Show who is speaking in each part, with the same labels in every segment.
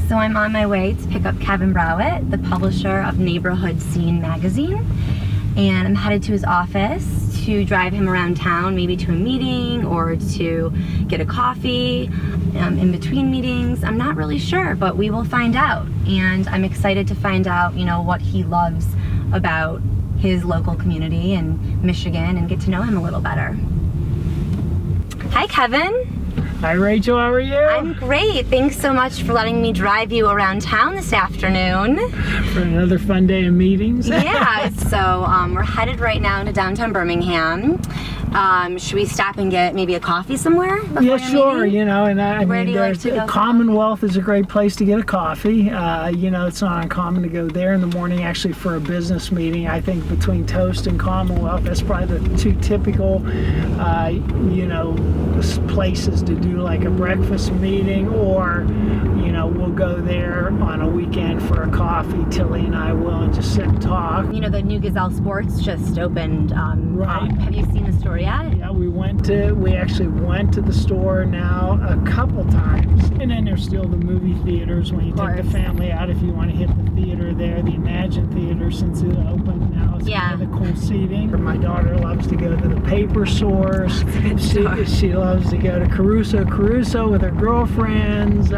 Speaker 1: So I'm on my way to pick up Kevin Browett, the publisher of Neighborhood Scene magazine, and I'm headed to his office to drive him around town, maybe to a meeting or to get a coffee in between meetings. I'm not really sure, but we will find out. And I'm excited to find out, what he loves about his local community in Michigan and get to know him a little better. Hi, Kevin.
Speaker 2: Hi, Rachel. How are you?
Speaker 1: I'm great. Thanks so much for letting me drive you around town this afternoon.
Speaker 2: For another fun day of meetings.
Speaker 1: Yeah, so we're headed right now into downtown Birmingham. Should we stop and get maybe a coffee somewhere?
Speaker 2: Yeah, sure.
Speaker 1: Meeting?
Speaker 2: And
Speaker 1: Where do you like to go?
Speaker 2: Commonwealth is a great place to get a coffee. It's not uncommon to go there in the morning, actually, for a business meeting. I think between Toast and Commonwealth, that's probably the two typical, places to do like a breakfast meeting, or we'll go there on a weekend for a coffee. Tilly and I will, and just sit and talk.
Speaker 1: The new Gazelle Sports just opened.
Speaker 2: Right.
Speaker 1: Have you seen the store yet?
Speaker 2: Yeah, we actually went to the store now a couple times. And then there's still the movie theaters when you take the family out, if you want to hit the theater there, the Imagine Theater, since it opened now. It's kind of the cool seating. My daughter loves to go to the paper source. She loves to go to Caruso with her girlfriends.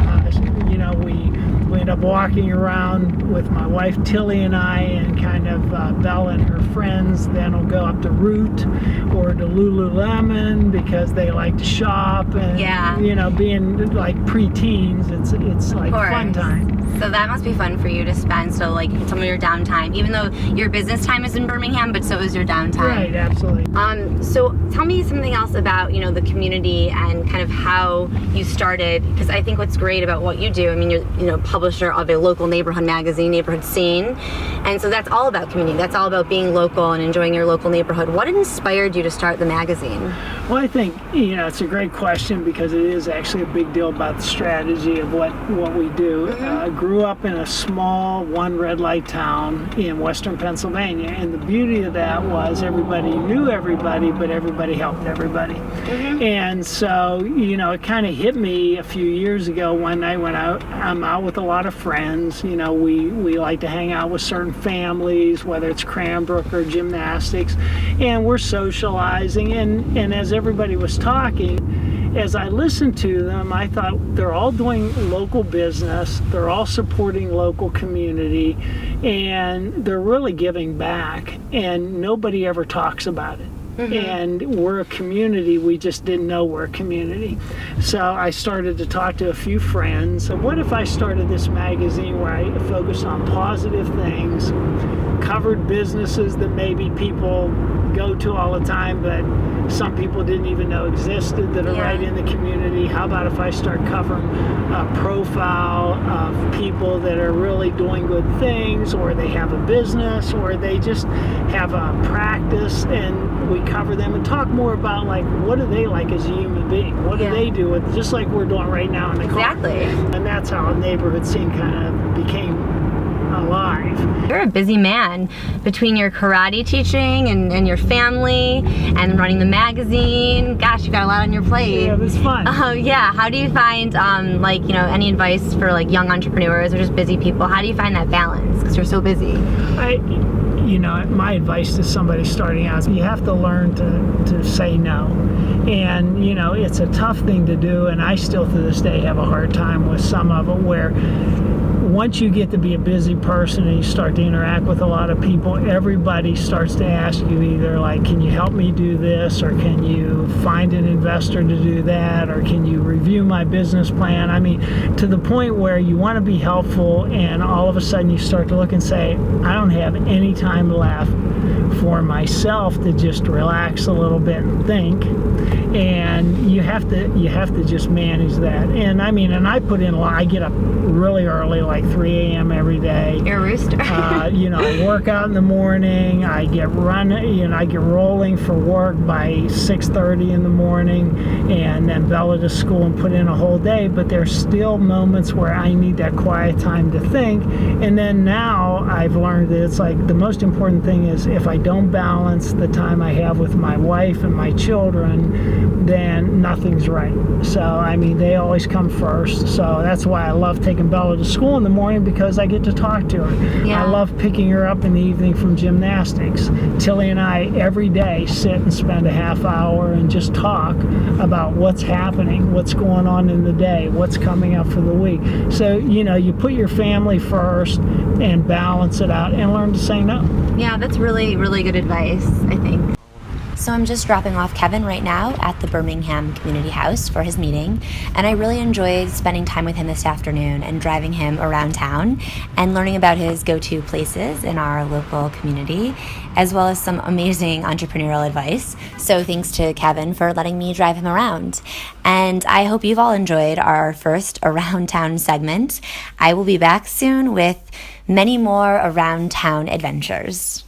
Speaker 2: We end up walking around with my wife Tilly and I, and kind of Bella and her friends. Then we'll go up to Root or to Lululemon because they like to shop, and being like pre-teens, it's like fun time.
Speaker 1: So that must be fun for you to spend. So like some of your downtime, even though your business time is in Birmingham, but so is your downtime.
Speaker 2: Right, absolutely.
Speaker 1: So tell me something else about the community and kind of how you started, because I think what's great about what you do, you're publisher of a local neighborhood magazine, Neighborhood Scene, and so that's all about community. That's all about being local and enjoying your local neighborhood. What inspired you to start the magazine?
Speaker 2: Well, I think it's a great question, because it is actually a big deal about the strategy of what we do.
Speaker 1: Mm-hmm.
Speaker 2: Grew up in a small one red light town in western Pennsylvania, and the beauty of that was everybody knew everybody, but everybody helped everybody. Mm-hmm. And so it kind of hit me a few years ago one night when I'm out with a lot of friends. We like to hang out with certain families, whether it's Cranbrook or gymnastics, and we're socializing, and as everybody was talking, as I listened to them, I thought they're all doing local business, they're all supporting local community, and they're really giving back, and nobody ever talks about it. Mm-hmm. And we're a community, we just didn't know we're a community. So I started to talk to a few friends. So what if I started this magazine where I focused on positive things, covered businesses that maybe people go to all the time, but some people didn't even know existed, that are right in the community? How about if I start covering a profile of people that are really doing good things, or they have a business, or they just have a practice, and we cover them and talk more about like what do they like as a human being, what do they do with, just like we're doing right now in the car.
Speaker 1: Exactly.
Speaker 2: And that's how Neighborhood Scene kind of became alive.
Speaker 1: You're a busy man between your karate teaching and your family and running the magazine. Gosh, you got a lot on your plate.
Speaker 2: Yeah, it was fun.
Speaker 1: How do you find any advice for like young entrepreneurs or just busy people? How do you find that balance, because you're so busy?
Speaker 2: My advice to somebody starting out is you have to learn to say no. And it's a tough thing to do, and I still to this day have a hard time with some of it, where once you get to be a busy person and you start to interact with a lot of people, everybody starts to ask you either like, can you help me do this, or can you find an investor to do that, or can you review my business plan? To the point where you want to be helpful, and all of a sudden you start to look and say, I don't have any time left for myself to just relax a little bit and think. And you have to just manage that. And I put in a lot. I get up really early, like 3 a.m. every day.
Speaker 1: You're a rooster.
Speaker 2: I work out in the morning. I get rolling for work by 6:30 in the morning, and then Bella to school, and put in a whole day. But there's still moments where I need that quiet time to think. And then now I've learned that it's like the most important thing is if if I don't balance the time I have with my wife and my children, then nothing's right. So, I mean, they always come first. So that's why I love taking Bella to school in the morning, because I get to talk to her.
Speaker 1: Yeah.
Speaker 2: I love picking her up in the evening from gymnastics. Tilly and I every day sit and spend a half hour and just talk about what's happening, what's going on in the day, what's coming up for the week. So, you know, you put your family first and balance it out and learn to say no.
Speaker 1: Yeah, that's really, really good advice, I think. So I'm just dropping off Kevin right now at the Birmingham Community House for his meeting, and I really enjoyed spending time with him this afternoon and driving him around town and learning about his go-to places in our local community, as well as some amazing entrepreneurial advice. So thanks to Kevin for letting me drive him around. And I hope you've all enjoyed our first Around Town segment. I will be back soon with many more around town adventures.